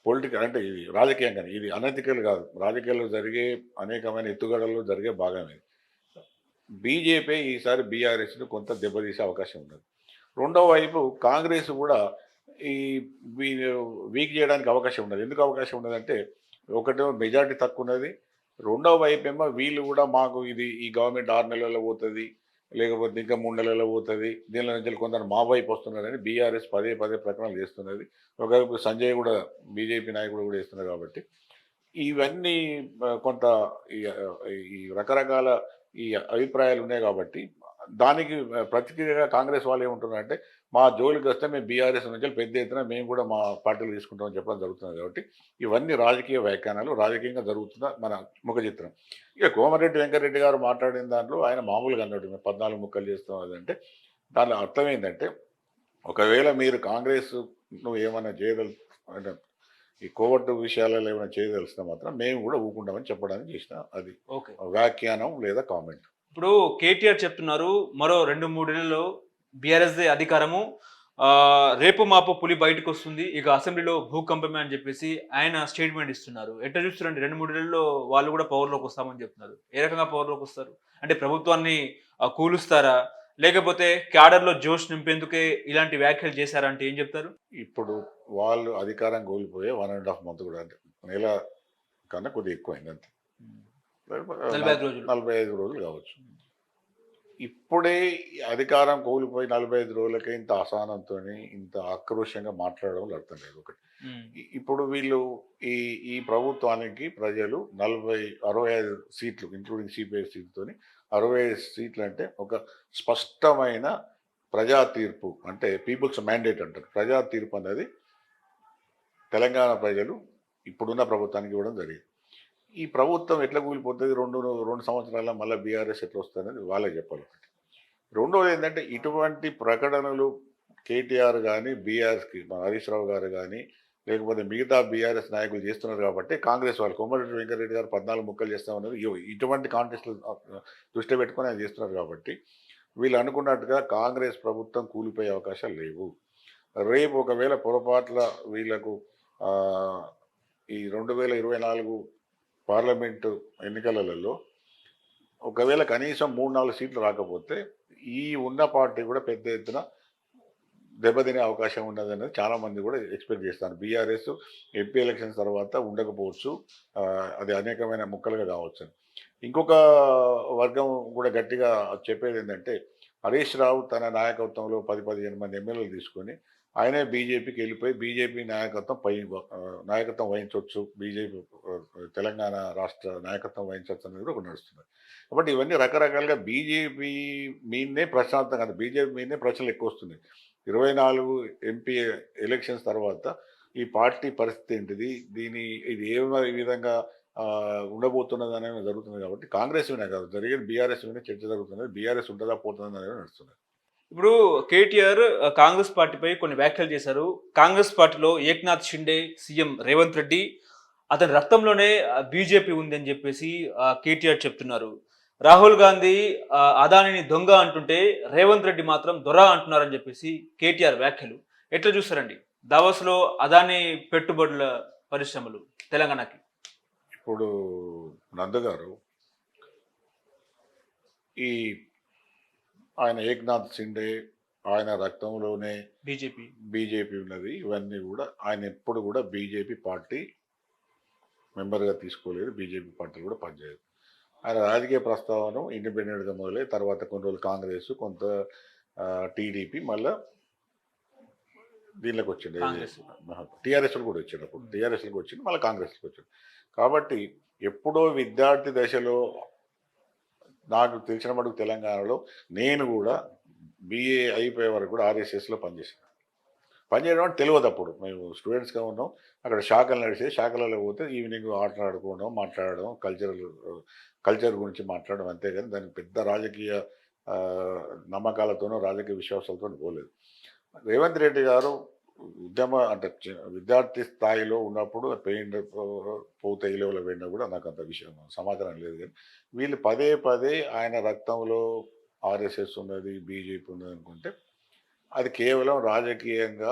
పొలిటికల్ అంటే ఇది రాజకీయంగానే, ఇది అనైతికల్ కాదు. రాజకీయాల్లో జరిగే అనేకమైన ఎత్తుగడల్లో జరిగే భాగమే. బీజేపీ ఈసారి బీఆర్ఎస్ను కొంత దెబ్బతీసే అవకాశం ఉన్నది. రెండో వైపు కాంగ్రెస్ కూడా ఈ వీ- వీక్ చేయడానికి అవకాశం ఉన్నది. ఎందుకు అవకాశం ఉన్నదంటే ఒకటేమో మెజారిటీ తక్కువ ఉన్నది. రెండవ వైపు ఏమో వీళ్ళు కూడా మాకు ఇది ఈ గవర్నమెంట్ 6 నెలల్లో పోతుంది, లేకపోతే ఇంకా 3 నెలల్లో పోతుంది, దీనిలో నుంచి కొందరు మా వైపు వస్తున్నారని బీఆర్ఎస్ పదే పదే ప్రకటనలు చేస్తున్నది. ఒకవైపు సంజయ్ కూడా బీజేపీ నాయకుడు కూడా చేస్తున్నారు. కాబట్టి ఇవన్నీ కొంత ఈ ఈ రకరకాల ఈ అభిప్రాయాలు ఉన్నాయి కాబట్టి దానికి ప్రతిక్రియగా కాంగ్రెస్ వాళ్ళు ఏమంటున్నారంటే మా జోలికి వస్తే మేము బీఆర్ఎస్ నుంచి పెద్ద ఎత్తున మేము కూడా మా పార్టీలు తీసుకుంటామని చెప్పడం జరుగుతుంది. కాబట్టి ఇవన్నీ రాజకీయ వ్యాఖ్యానాలు, రాజకీయంగా జరుగుతున్న మన ముఖ చిత్రం. ఇక కోమటిరెడ్డి వెంకటరెడ్డి గారు మాట్లాడిన దాంట్లో ఆయన మామూలుగా అన్నాడు, మేము 14 ముక్కలు చేస్తాం అదంటే దానిలో అర్థం ఏంటంటే ఒకవేళ మీరు కాంగ్రెస్ నువ్వు ఏమైనా అంటే ఈ కోవట్టు విషయాలలో ఏమైనా చేయదలిస్తే మాత్రం మేము కూడా ఊకుంటామని చెప్పడానికి చేసిన అది ఓకే. వ్యాఖ్యానం లేదా కామెంట్. ఇప్పుడు కేటీఆర్ చెప్తున్నారు మరో 2-3 నెలల్లో బీఆర్ఎస్ అధికారము రేపు మాపు పులి బయటకు వస్తుంది, ఇక అసెంబ్లీలో భూకంపమే అని చెప్పేసి ఆయన స్టేట్మెంట్ ఇస్తున్నారు. ఎట్లా చూస్తారండి? 2-3 నెలల్లో వాళ్ళు కూడా పవర్లోకి వస్తామని చెప్తున్నారు. ఏ రకంగా పవర్లోకి వస్తారు? అంటే ప్రభుత్వాన్ని కూలుస్తారా, లేకపోతే క్యాడర్లో జోష్ నింపేందుకే ఇలాంటి వ్యాఖ్యలు చేశారా అంటే ఏం చెప్తారు? ఇప్పుడు వాళ్ళు అధికారం కోల్పోయే 1.5 మంత్ కూడా అంటే నెల కన్నా కొద్దిగా ఎక్కువైంది అంతే. 45 రోజులు. 45 రోజులు కావచ్చు. ఇప్పుడే ఈ అధికారం కోల్పోయి 45 రోజులకే ఇంత అసహనంతో ఇంత ఆక్రోషంగా మాట్లాడడం అర్థం లేదు. ఒకటి ఇప్పుడు వీళ్ళు ఈ ఈ ప్రభుత్వానికి ప్రజలు 65 సీట్లు ఇంక్లూడింగ్ సిపిఐ సీట్లతో 65 సీట్లు అంటే ఒక స్పష్టమైన ప్రజా తీర్పు, అంటే పీపుల్స్ మ్యాండేట్ అంటారు. ప్రజా తీర్పు అనేది తెలంగాణ ప్రజలు ఇప్పుడున్న ప్రభుత్వానికి ఇవ్వడం జరిగింది. ఈ ప్రభుత్వం ఎట్లా కూలిపోతుంది, రెండు సంవత్సరాల మళ్ళీ బీఆర్ఎస్ ఎట్లా వస్తుంది అనేది వాళ్ళే చెప్పాలి. ఒకటి. రెండోది ఏంటంటే ఇటువంటి ప్రకటనలు కేటీఆర్ కానీ బీఆర్ఎస్కి మన హరీష్ రావు గారు కానీ లేకపోతే మిగతా బీఆర్ఎస్ నాయకులు చేస్తున్నారు కాబట్టి కాంగ్రెస్ వాళ్ళు కోమటిరెడ్డి వెంకటరెడ్డి గారు 14 ముక్కలు చేస్తామన్నది ఇటువంటి కాంటెస్ట్లు దృష్టి పెట్టుకొని ఆయన చేస్తున్నారు. కాబట్టి వీళ్ళు అనుకున్నట్టుగా కాంగ్రెస్ ప్రభుత్వం కూలిపోయే అవకాశాలు లేవు. రేపు ఒకవేళ పొరపాట్ల వీళ్ళకు ఈ 2024 పార్లమెంటు ఎన్నికలలో ఒకవేళ కనీసం 3-4 సీట్లు రాకపోతే ఈ ఉన్న పార్టీ కూడా పెద్ద ఎత్తున దెబ్బతినే అవకాశం ఉన్నదనేది చాలామంది కూడా ఎక్స్పెక్ట్ చేస్తారు. బీఆర్ఎస్ ఎంపీ ఎలక్షన్స్ తర్వాత ఉండకపోవచ్చు, అది అనేకమైన ముక్కలుగా కావచ్చు. ఇంకొక వర్గం కూడా గట్టిగా చెప్పేది ఏంటంటే హరీష్ రావు తన నాయకత్వంలో 10-15 మంది ఎమ్మెల్యేలు తీసుకొని ఆయనే బీజేపీకి వెళ్ళిపోయి బీజేపీ నాయకత్వం వహించవచ్చు, బీజేపీ తెలంగాణ రాష్ట్ర నాయకత్వం వహించవచ్చు అనేది కూడా ఒకటి నడుస్తుంది. కాబట్టి ఇవన్నీ రకరకాలుగా బీజేపీ మీదనే ప్రశాంతం కాదు, బీజేపీ మీదనే ప్రశ్నలు ఎక్కువ వస్తుంది. 24 ఎంపీ ఎలక్షన్స్ తర్వాత ఈ పార్టీ పరిస్థితి ఏంటిది, ఇది ఏ విధంగా ఉండబోతున్నది అనేది జరుగుతుంది. కాబట్టి కాంగ్రెస్ వినే కాదు జరిగేది బీఆర్ఎస్ వినే చర్చ జరుగుతున్నది. బీఆర్ఎస్ ఉంటుందా పోతుందా అనేది నడుస్తుంది. ఇప్పుడు కేటీఆర్ కాంగ్రెస్ పార్టీపై కొన్ని వ్యాఖ్యలు చేశారు. కాంగ్రెస్ పార్టీలో ఏక్నాథ్ షిండే, సీఎం రేవంత్ రెడ్డి, అతని రక్తంలోనే బీజేపీ ఉంది అని చెప్పేసి కేటీఆర్ చెప్తున్నారు. రాహుల్ గాంధీ అదానిని దొంగ అంటుంటే రేవంత్ రెడ్డి మాత్రం దొర అంటున్నారని చెప్పేసి కేటీఆర్ వ్యాఖ్యలు ఎట్లా చూస్తారండి? దావోస్లో అదాని పెట్టుబడుల పరిశ్రమలు తెలంగాణకి. ఇప్పుడు నందు గారు ఈ ఆయన ఏక్నాథ్ షిండే ఆయన రక్తంలోనే బీజేపీ ఉన్నది. ఇవన్నీ కూడా ఆయన ఎప్పుడు కూడా బీజేపీ పార్టీ మెంబర్గా తీసుకోలేదు, బీజేపీ పార్టీలు కూడా పనిచేయదు. ఆయన రాజకీయ ప్రస్తావన ఇండిపెండెంట్గా మొదలై తర్వాత కొన్ని రోజులు కాంగ్రెస్, కొంత టీడీపీ, మళ్ళీ దీనిలోకి వచ్చింది టీఆర్ఎస్లో కూడా వచ్చాడు. అప్పుడు టీఆర్ఎస్లోకి వచ్చింది, మళ్ళీ కాంగ్రెస్లోకి వచ్చాడు. కాబట్టి ఎప్పుడో విద్యార్థి దశలో నాకు తెలిసిన మటుకు తెలంగాణలో నేను కూడా బీఏ అయిపోయే వరకు కూడా ఆర్ఎస్ఎస్లో పనిచేయడం అంటే తెలియదు. అప్పుడు మేము స్టూడెంట్స్గా ఉన్నాం, అక్కడ శాఖలు నడిచే శాఖలలో పోతే ఈవినింగ్ ఆటలు ఆడుకోవడం, మాట్లాడడం, కల్చర్ గురించి మాట్లాడడం, అంతేగాని దానికి పెద్ద రాజకీయ నమ్మకాలతోనో రాజకీయ విశ్వాసాలతో పోలేదు. రేవంత్ రెడ్డి గారు ఉద్యమ అంటే విద్యార్థి స్థాయిలో ఉన్నప్పుడు పెయింట్ పోతే ఏ లెవెల్ పోయినా కూడా నాకు అంత విషయం సమాచారం లేదు కానీ వీళ్ళు పదే పదే ఆయన రక్తంలో ఆర్ఎస్ఎస్ ఉన్నది, బీజేపీ ఉన్నది అనుకుంటే అది కేవలం రాజకీయంగా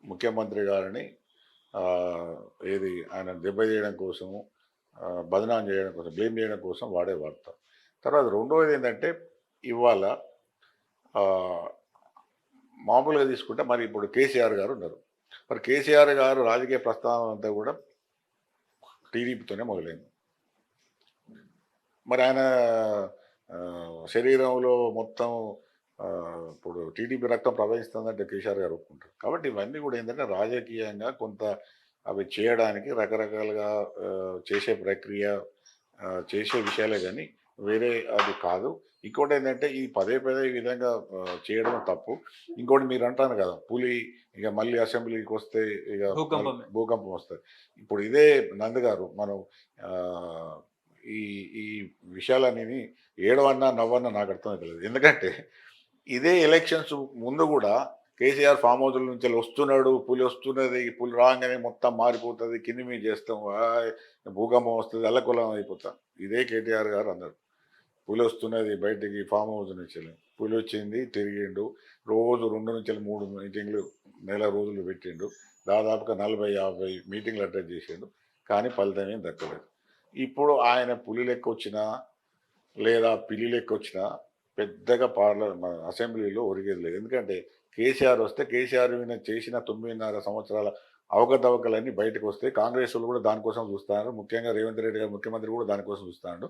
ముఖ్యమంత్రి గారిని ఆ, ఏది ఆయన దెబ్బతీయడం కోసము, బదనాం చేయడం కోసం, బ్లేమ్ చేయడం కోసం వాడే వార్త. తర్వాత రెండవది ఏంటంటే ఇవాళ ఆ, మామూలుగా తీసుకుంటే మరి ఇప్పుడు కేసీఆర్ గారు ఉన్నారు. మరి కేసీఆర్ గారు రాజకీయ ప్రస్థానం అంతా కూడా టీడీపీతోనే మొదలైంది. మరి ఆయన ఆ, శరీరంలో మొత్తం ఆ, ఇప్పుడు టీడీపీ రక్తం ప్రవహిస్తుందంటే కేసీఆర్ గారు ఒప్పుకుంటారు. కాబట్టి ఇవన్నీ కూడా ఏంటంటే రాజకీయంగా కొంత అవి చేయడానికి రకరకాలుగా ఆ, చేసే ప్రక్రియ, చేసే విషయాలే కానీ వేరే అది కాదు. ఇంకోటి ఏంటంటే ఈ పదే పదే ఈ విధంగా చేయడం తప్పు. ఇంకోటి మీరు అంటాను కదా పులి ఇక మళ్ళీ అసెంబ్లీకి వస్తే ఇక మళ్ళీ భూకంపమే. భూకంపం వస్తుంది. ఇప్పుడు ఇదే నంది గారు మనం ఆ, ఈ ఈ విషయాలనేవి ఏడవన్నా నవ్వన్నా నాకు అర్థమవుతలేదు. ఎందుకంటే ఇదే ఎలక్షన్స్ ముందు కూడా కేసీఆర్ ఫామ్ హౌస్ల నుంచి వెళ్ళి వస్తున్నాడు, పులి వస్తున్నది, పులి రాగానే మొత్తం మారిపోతుంది, కింది మీద చేస్తాం, భూకంపం వస్తుంది, అల్లకొల్లం అయిపోతాం. ఇదే కేటీఆర్ గారు అన్నారు. పులి వస్తున్నది బయటికి ఫామ్ హౌస్ నుంచి వెళ్ళి. పులి వచ్చింది, తిరిగిండు, రోజు 2 నుంచి 3 మీటింగ్లు నెల రోజులు పెట్టిండు, దాదాపుగా 40-50 మీటింగ్లు అటెండ్ చేసిండు, కానీ ఫలితం ఏం దక్కలేదు. ఇప్పుడు ఆయన పులి లెక్క వచ్చినా లేదా పిల్లి లెక్క వచ్చినా పెద్దగా మన అసెంబ్లీలో ఒరిగేది లేదు. ఎందుకంటే కేసీఆర్ వస్తే కేసీఆర్ మీద చేసిన 9.5 సంవత్సరాల అవకతవకలన్నీ బయటకు వస్తే కాంగ్రెస్ వాళ్ళు కూడా దానికోసం చూస్తున్నారు. ముఖ్యంగా రేవంత్ రెడ్డి గారు ముఖ్యమంత్రి కూడా దానికోసం చూస్తున్నాడు.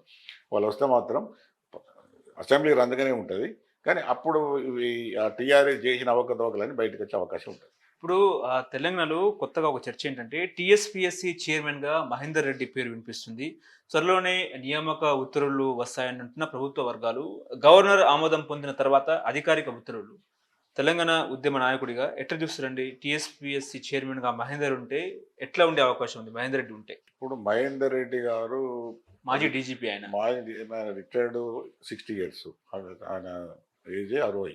వాళ్ళు వస్తే మాత్రం అసెంబ్లీ రందుగానే ఉంటుంది, కానీ అప్పుడు ఇవి టీఆర్ఎస్ చేసిన అవకతవకలన్నీ బయటకు వచ్చే అవకాశం ఉంటుంది. ఇప్పుడు తెలంగాణలో కొత్తగా ఒక చర్చ ఏంటంటే టీఎస్పీఎస్సీ చైర్మన్ గా మహేందర్ రెడ్డి పేరు వినిపిస్తుంది. త్వరలోనే నియామక ఉత్తర్వులు వస్తాయని అంటున్న ప్రభుత్వ వర్గాలు. గవర్నర్ ఆమోదం పొందిన తర్వాత అధికారిక ఉత్తర్వులు. తెలంగాణ ఉద్యమ నాయకుడిగా ఎట్లా చూస్తారండి? టీఎస్పీఎస్సీ చైర్మన్ గా మహేందర్ ఉంటే ఎట్లా ఉండే అవకాశం ఉంది మహేందర్ రెడ్డి ఉంటే? ఇప్పుడు మహేందర్ రెడ్డి గారు మాజీ డీజీపీ ఆయన. రిటైర్డ్ 60 ఇయర్స్, ఆయన ఏజ్ 60.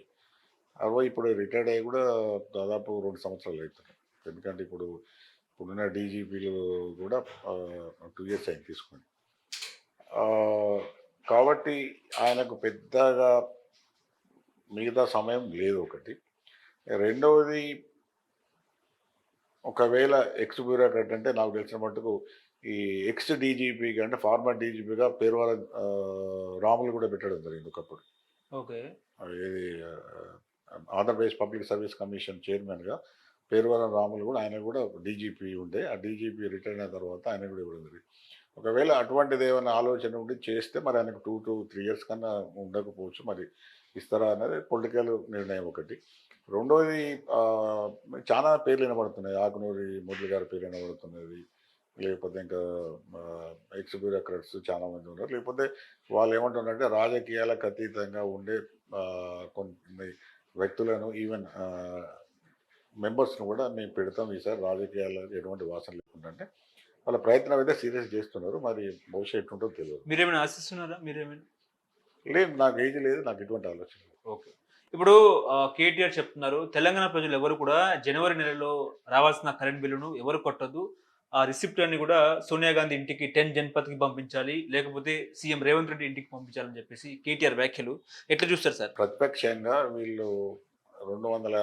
60 ఇప్పుడు రిటైర్డ్ అయ్యి కూడా దాదాపు 2 సంవత్సరాలు అవుతుంది. ఎందుకంటే ఇప్పుడున్న డీజీపీలు కూడా 2 ఇయర్స్ అయింది తీసుకొని. ఆ, కాబట్టి ఆయనకు పెద్దగా మిగతా సమయం లేదు ఒకటి. రెండవది ఒకవేళ ఎక్స్ బ్యూరోక్రాట్ అంటే నాకు తెలిసిన మట్టుకు ఈ ఎక్స్ డీజీపీగా అంటే ఫార్మర్ డీజీపీగా పేరువాల రాములు కూడా పెట్టడం జరిగింది ఒకప్పుడు. ఓకే. ఏది ఆంధ్రప్రదేశ్ పబ్లిక్ సర్వీస్ కమిషన్ చైర్మన్గా పేరువాల రాములు కూడా, ఆయన కూడా డీజీపీ ఉండే. ఆ డీజీపీ రిటైర్ అయిన తర్వాత ఆయన కూడా ఇవ్వడం జరిగింది. ఒకవేళ అటువంటిది ఏమైనా ఆలోచన ఉండి చేస్తే మరి ఆయనకు 2 to 3 years కన్నా ఉండకపోవచ్చు. మరి ఇస్తారా అనేది పొలిటికల్ నిర్ణయం ఒకటి. రెండోది చాలా పేర్లు వినబడుతున్నాయి. ఆకునూరి మురళి గారి పేరు వినబడుతున్నది. లేకపోతే ఇంకా ఎక్స్ బ్యూరోక్రాట్స్ చాలామంది ఉన్నారు. లేకపోతే వాళ్ళు ఏమంటున్నారంటే రాజకీయాలకు అతీతంగా ఉండే కొన్ని వ్యక్తులను ఈవెన్ మెంబర్స్ను కూడా మేము పెడతాం ఈసారి రాజకీయాలకు ఎటువంటి వాసన లేకుండా అంటే వాళ్ళ ప్రయత్నం అయితే సీరియస్ చేస్తున్నారు. మరి బహుశా ఎట్లుంటుందో తెలియదు. మీరేమైనా ఆశిస్తున్నారా? మీరేమైనా? లేదు, నాకు ఏజ్ లేదు, నాకు ఎటువంటి ఆలోచన లేదు. ఓకే. ఇప్పుడు కేటీఆర్ చెప్తున్నారు తెలంగాణ ప్రజలు ఎవరు కూడా జనవరి నెలలో రావాల్సిన కరెంట్ బిల్లును ఎవరు కొట్టొద్దు. ఆ రిసిప్ట్ అన్ని కూడా సోనియా గాంధీ ఇంటికి 10 జన్పథ్‌కి పంపించాలి. లేకపోతే సీఎం రేవంత్ రెడ్డి ఇంటికి పంపించాలని చెప్పేసి కేటీఆర్ వ్యాఖ్యలు. ఎట్లా చూస్తారు సార్? ప్రత్యక్షంగా వీళ్ళు 200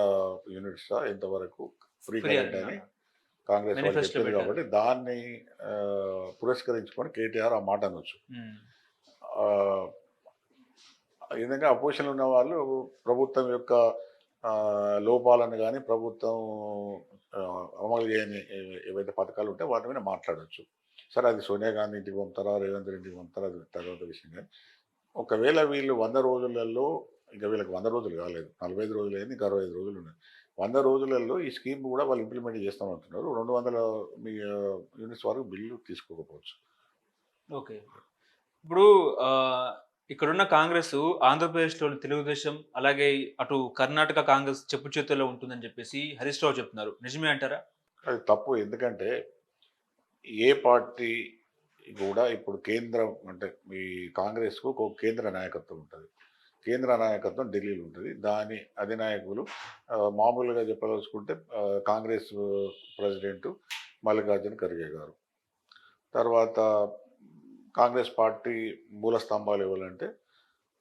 యూనిట్స్ ఎంతవరకు ఫ్రీ ఫ్రీ కరెంట్ అని కాంగ్రెస్ వాళ్ళు మేనిఫెస్టో చెప్పింది పెట్టారు. కాబట్టి దాన్ని పురస్కరించుకొని కేటీఆర్ ఆ మాట అనొచ్చు. హ్మ్. ఆ, ఈ విధంగా అపోజిషన్లో ఉన్న వాళ్ళు ప్రభుత్వం యొక్క లోపాలను కానీ ప్రభుత్వం ఆ, అమలు చేయని ఏవైతే పథకాలు ఉంటే వాటి మీద మాట్లాడవచ్చు. సరే అది సోనియా గాంధీ ఇంటికి పంపుతారా, రేవంత్ రెడ్డికి పంపుతారా, అది తర్వాత విషయం. కానీ ఒకవేళ వీళ్ళు 100 రోజులలో, ఇంకా వీళ్ళకి 100 రోజులు కాలేదు, 45 రోజులు అయింది, ఇంకా 65 రోజులు ఉన్నాయి. 100 రోజులలో ఈ స్కీమ్ కూడా వాళ్ళు ఇంప్లిమెంట్ చేస్తామంటున్నారు. 200 యూనిట్స్ వరకు బిల్లు తీసుకోకపోవచ్చు. ఓకే. ఇప్పుడు ఇక్కడున్న కాంగ్రెస్ ఆంధ్రప్రదేశ్‌లోని తెలుగుదేశం అలాగే అటు కర్ణాటక కాంగ్రెస్ చెప్పు చేతుల్లో ఉంటుందని చెప్పేసి హరీష్ రావు చెప్తున్నారు. నిజమే అంటారా? అది తప్పు. ఎందుకంటే ఏ పార్టీ కూడా ఇప్పుడు కేంద్రం అంటే ఈ కాంగ్రెస్కు ఒక కేంద్ర నాయకత్వం ఉంటుంది. కేంద్ర నాయకత్వం ఢిల్లీలో ఉంటుంది. దాని అధినాయకులు మామూలుగా చెప్పదలుచుకుంటే కాంగ్రెస్ ప్రెసిడెంట్ మల్లికార్జున ఖర్గే గారు. తర్వాత కాంగ్రెస్ పార్టీ మూల స్తంభాలు ఎవరంటే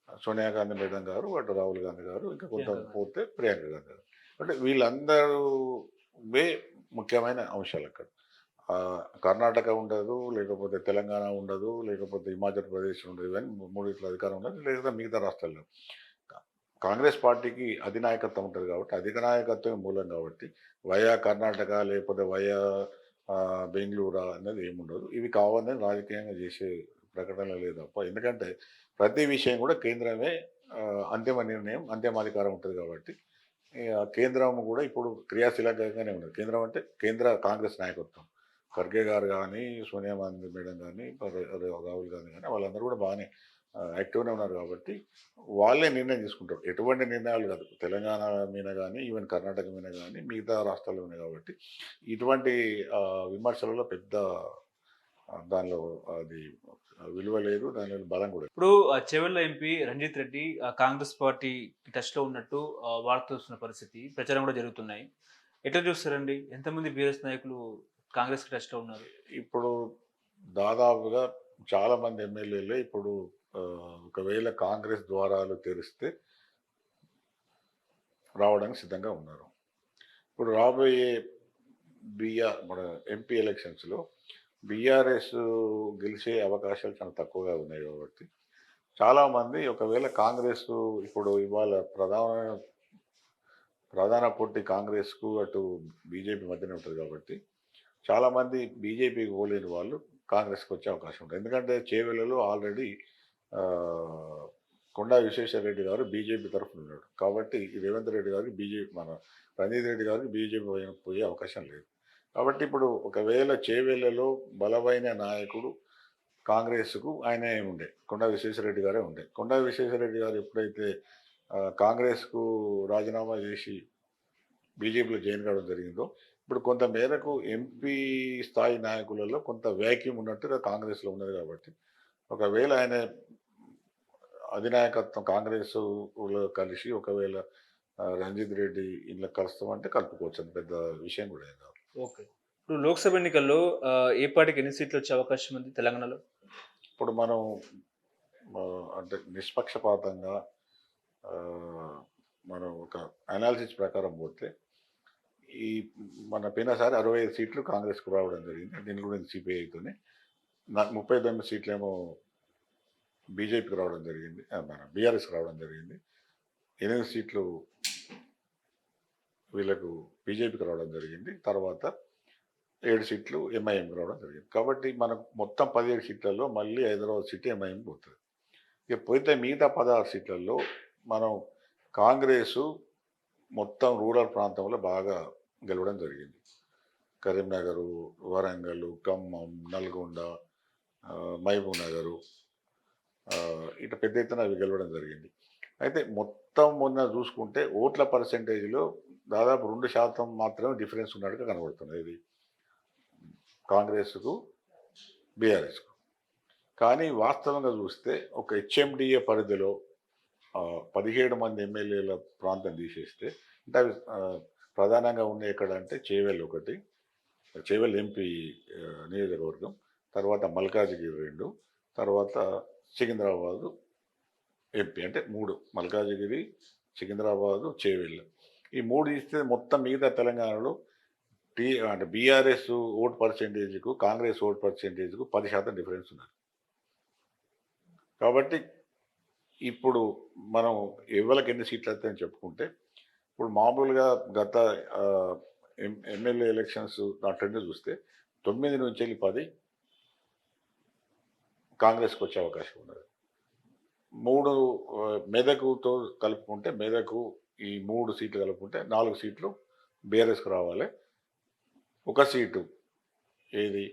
సోనియా గాంధీ మేడం గారు, అటు రాహుల్ గాంధీ గారు, ఇంకా కొంత ప్రియాంక గాంధీ. పోతే ప్రియాంక గాంధీ గారు. అంటే వీళ్ళందరూ వే ముఖ్యమైన అంశాలు అక్కడ. కర్ణాటక ఉండదు, లేకపోతే తెలంగాణ ఉండదు, లేకపోతే హిమాచల్ ప్రదేశ్ ఉండదు. ఇవన్నీ మూడిట్లో అధికారం ఉండదు, లేదా మిగతా రాష్ట్రాల్లో. కా- కాంగ్రెస్ పార్టీకి అధినాయకత్వం ఉంటుంది కాబట్టి, అధినాయకత్వం మూలం కాబట్టి వయా కర్ణాటక లేకపోతే వయా బెంగళూరు అనేది ఏముండదు. ఇవి కావాలని రాజకీయంగా చేసే ప్రకటన లేదు తప్ప. ఎందుకంటే ప్రతి విషయం కూడా కేంద్రమే అంతిమ నిర్ణయం, అంతిమాధికారం ఉంటుంది కాబట్టి కేంద్రం కూడా ఇప్పుడు క్రియాశీలకంగానే ఉన్నది. కేంద్రం అంటే కేంద్ర కాంగ్రెస్ నాయకత్వం. ఖర్గే గారు కానీ, సోనియా గాంధీ మేడం కానీ, రాహుల్ గాంధీ కానీ వాళ్ళందరూ కూడా బాగానే యాక్టివ్గానే ఉన్నారు కాబట్టి వాళ్ళే నిర్ణయం తీసుకుంటారు. ఎటువంటి నిర్ణయాలు కాదు. తెలంగాణ మీద కానీ, ఈవెన్ కర్ణాటక మీద కానీ, మిగతా రాష్ట్రాల మీద కాబట్టి ఇటువంటి విమర్శలలో పెద్ద దానిలో అది విలువ లేదు. దానిలో బలం కూడా లేదు. ఇప్పుడు Chevella MP Ranjith Reddy Congress party touch లో ఉన్నట్టు వార్తలు వస్తున్న పరిస్థితి, ప్రచారం కూడా జరుగుతున్నాయి. ఎట్లా చూస్తారండి? ఎంతమంది బీఆర్ఎస్ నాయకులు కాంగ్రెస్ కి టచ్ లో ఉన్నారు? ఇప్పుడు దాదాపుగా చాలామంది ఎమ్మెల్యేలే ఇప్పుడు ఆ, ఒకవేళ కాంగ్రెస్ ద్వారాలు తెరిస్తే రావడానికి సిద్ధంగా ఉన్నారు. ఇప్పుడు రాబోయే మన ఎంపీ ఎలక్షన్స్లో బీఆర్ఎస్ గెలిచే అవకాశాలు చాలా తక్కువగా ఉన్నాయి కాబట్టి చాలామంది ఒకవేళ కాంగ్రెస్ ఇప్పుడు ఇవాళ ప్రధాన పోటీ కాంగ్రెస్కు అటు బీజేపీ మధ్యనే ఉంటుంది కాబట్టి చాలామంది బీజేపీకి పోలేని వాళ్ళు కాంగ్రెస్కి వచ్చే అవకాశం ఉంటుంది. ఎందుకంటే చేవెళ్ళలో ఆల్రెడీ కొండా విశ్వేశ్వరరెడ్డి గారు బీజేపీ తరఫున ఉన్నాడు కాబట్టి ఈ రేవంత్ రెడ్డి గారికి బీజేపీ మన రంజిత్ రెడ్డి గారికి బీజేపీ పోయే అవకాశం లేదు. కాబట్టి ఇప్పుడు ఒకవేళ చేవెళ్ళలో బలమైన నాయకుడు కాంగ్రెస్కు ఆయనే ఉండే కొండా విశ్వేశ్వరరెడ్డి గారే ఉండే. కొండా విశ్వేశ్వరరెడ్డి గారు ఎప్పుడైతే కాంగ్రెస్కు రాజీనామా చేసి బీజేపీలో జాయిన్ కావడం జరిగిందో ఇప్పుడు కొంత మేరకు ఎంపీ స్థాయి నాయకులలో కొంత వ్యాక్యూమ్ ఉన్నట్టుగా కాంగ్రెస్లో ఉన్నది కాబట్టి ఒకవేళ ఆయన అధినాయకత్వం కాంగ్రెస్ కలిసి ఒకవేళ రంజిత్ రెడ్డి ఇంట్లో కలుస్తామంటే కలుపుకోవచ్చు. అది పెద్ద విషయం కూడా ఏం కాదు. ఓకే. ఇప్పుడు లోక్సభ ఎన్నికల్లో ఏ పార్టీకి ఎన్ని సీట్లు వచ్చే అవకాశం ఉంది తెలంగాణలో? ఇప్పుడు మనం అంటే నిష్పక్షపాతంగా ఆ, మనం ఒక అనాలిసిస్ ప్రకారం పోతే ఈ మన పోయినసారి 65 సీట్లు కాంగ్రెస్కు రావడం జరిగింది. దీని గురించి సిపిఐతోనే 39 సీట్లేమో బీజేపీకి రావడం జరిగింది, మన బీఆర్ఎస్కి రావడం జరిగింది. 8 సీట్లు వీళ్ళకు బీజేపీకి రావడం జరిగింది. తర్వాత 7 సీట్లు ఎంఐఎంకి రావడం జరిగింది. కాబట్టి మనకు మొత్తం 17 సీట్లలో మళ్ళీ హైదరాబాద్ సీటు ఎంఐఎం పోతుంది. ఇక పోతే మిగతా 16 సీట్లలో మనం కాంగ్రెసు మొత్తం రూరల్ ప్రాంతంలో బాగా గెలవడం జరిగింది. కరీంనగరు, వరంగల్, ఖమ్మం, నల్గొండ, మహబూబ్ నగరు ఇట్లా పెద్ద ఎత్తున అవి గెలవడం జరిగింది. అయితే మొత్తం మొన్న చూసుకుంటే ఓట్ల పర్సెంటేజ్లో దాదాపు 2% మాత్రమే డిఫరెన్స్ ఉన్నట్టుగా కనబడుతుంది. ఇది కాంగ్రెస్కు బీఆర్ఎస్కు. కానీ వాస్తవంగా చూస్తే ఒక హెచ్ఎండిఏ పరిధిలో 17 మంది ఎమ్మెల్యేల ప్రాంతం తీసేస్తే అంటే అవి ప్రధానంగా ఉన్నాయి ఎక్కడంటే చేవెల్ ఒకటి, చేవెల్ ఎంపీ నియోజకవర్గం, తర్వాత మల్కాజిగిరి 2, తర్వాత సికింద్రాబాదు ఎంపీ అంటే 3 మల్కాజిగిరి, సికింద్రాబాదు, చేవెల్. ఈ 3 ఇస్తే మొత్తం మిగతా తెలంగాణలో అంటే బీఆర్ఎస్ ఓట్ పర్సెంటేజ్కు కాంగ్రెస్ ఓట్ పర్సెంటేజ్కు 10% డిఫరెన్స్ ఉన్నది. కాబట్టి ఇప్పుడు మనం ఎవరికి ఎన్ని సీట్లు వస్తాయని చెప్పుకుంటే ఇప్పుడు మామూలుగా గత ఎమ్మెల్యే ఎలక్షన్స్ నా ట్రెండ్ చూస్తే 9 నుంచి వెళ్ళి 10 కాంగ్రెస్కి వచ్చే అవకాశం ఉన్నది. 3 మెదకుతో కలుపుకుంటే మెదకు ఈ 3 సీట్లు కలుపుకుంటే 4 సీట్లు బీఆర్ఎస్కి రావాలి. 1 సీటు ఏది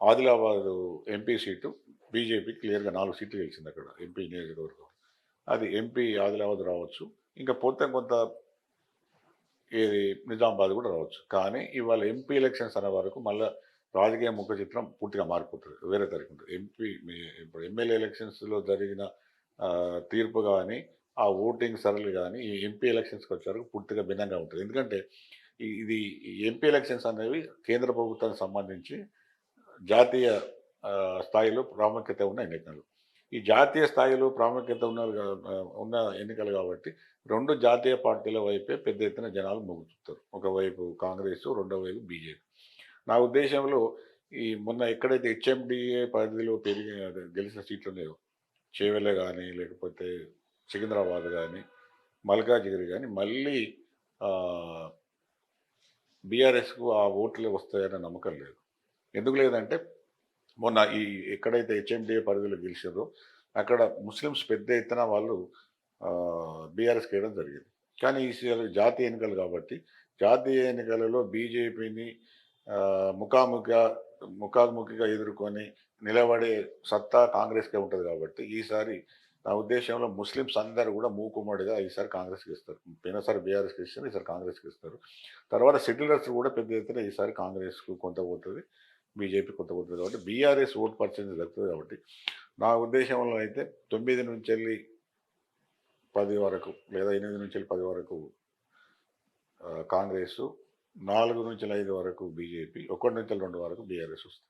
ఆదిలాబాద్ ఎంపీ సీటు బీజేపీ క్లియర్గా 4 సీట్లు గెలిచింది అక్కడ ఎంపీ నియోజకవర్గం. అది ఎంపీ ఆదిలాబాద్ రావచ్చు, ఇంకా పోతే కొంత ఏది నిజామాబాద్ కూడా రావచ్చు. కానీ ఇవాళ ఎంపీ ఎలక్షన్స్ అనే వరకు మళ్ళీ రాజకీయ ముఖ చిత్రం పూర్తిగా మారిపోతుంది, వేరే తరగతి ఉంటుంది. ఇప్పుడు ఎమ్మెల్యే ఎలక్షన్స్లో జరిగిన తీర్పు కానీ ఆ ఓటింగ్ సరళి కానీ ఈ ఎంపీ ఎలక్షన్స్కి వచ్చేవరకు పూర్తిగా భిన్నంగా ఉంటుంది. ఎందుకంటే ఇది ఎంపీ ఎలక్షన్స్ అనేవి కేంద్ర ప్రభుత్వానికి సంబంధించి జాతీయ స్థాయిలో ప్రాముఖ్యత ఉన్న ఎన్నికలు. ఈ జాతీయ స్థాయిలో ప్రాముఖ్యత ఉన్న ఎన్నికలు కాబట్టి 2 జాతీయ పార్టీల వైపే పెద్ద ఎత్తున జనాలు మొగ్గు చూపుతారు. ఒకవైపు కాంగ్రెసు, రెండో వైపు బీజేపీ. నా ఉద్దేశంలో ఈ మొన్న ఎక్కడైతే హెచ్ఎండిఏ పరిధిలో గెలిచిన సీట్లు ఉన్నాయో, చేవెళ్ళ గానీ, లేకపోతే సికింద్రాబాద్ గానీ, మల్కాజిగిరి గానీ, మళ్ళీ ఆహ్, బీఆర్ఎస్‌కు ఆ ఓట్లే వస్తాయన్న నమ్మకం లేదు. ఎందుకు లేదంటే మొన్న ఎక్కడైతే హెచ్ఎండిఏ పరిధిలో గెలిచారో అక్కడ ముస్లిమ్స్ పెద్ద ఎత్తున వాళ్ళు బీఆర్ఎస్‌కి వేయడం జరిగింది. కానీ ఈసారి జాతీయ ఎన్నికలు కాబట్టి జాతీయ ఎన్నికలలో బీజేపీని ముఖాముఖిగా ఎదుర్కొని నిలబడే సత్తా కాంగ్రెస్‌కే ఉంటది కాబట్టి ఈసారి నా ఉద్దేశంలో ముస్లిమ్స్ అందరూ కూడా మూకుమ్మడిగా ఈసారి కాంగ్రెస్‌కి ఇస్తారు. పోయినసారి బీఆర్ఎస్‌కి ఇస్తారు. ఈసారి కాంగ్రెస్‌కి ఇస్తారు. తర్వాత సెటిలర్స్ కూడా పెద్ద ఎత్తున ఈసారి కాంగ్రెస్‌కు కొంత పోతది. బీజేపీ కొంత పోతది కాబట్టి బీఆర్ఎస్ ఓట్ పర్సెంటేజ్ తగ్గుతది కాబట్టి నా ఉద్దేశంలో అయితే 9 నుంచెల్లి 10 వరకు లేదా 8 నుంచెల్లి 10 వరకు కాంగ్రెసు, 4 నుంచి 5 వరకు బీజేపీ, 1 నుంచి 2 వరకు బీఆర్ఎస్ వస్తుంది.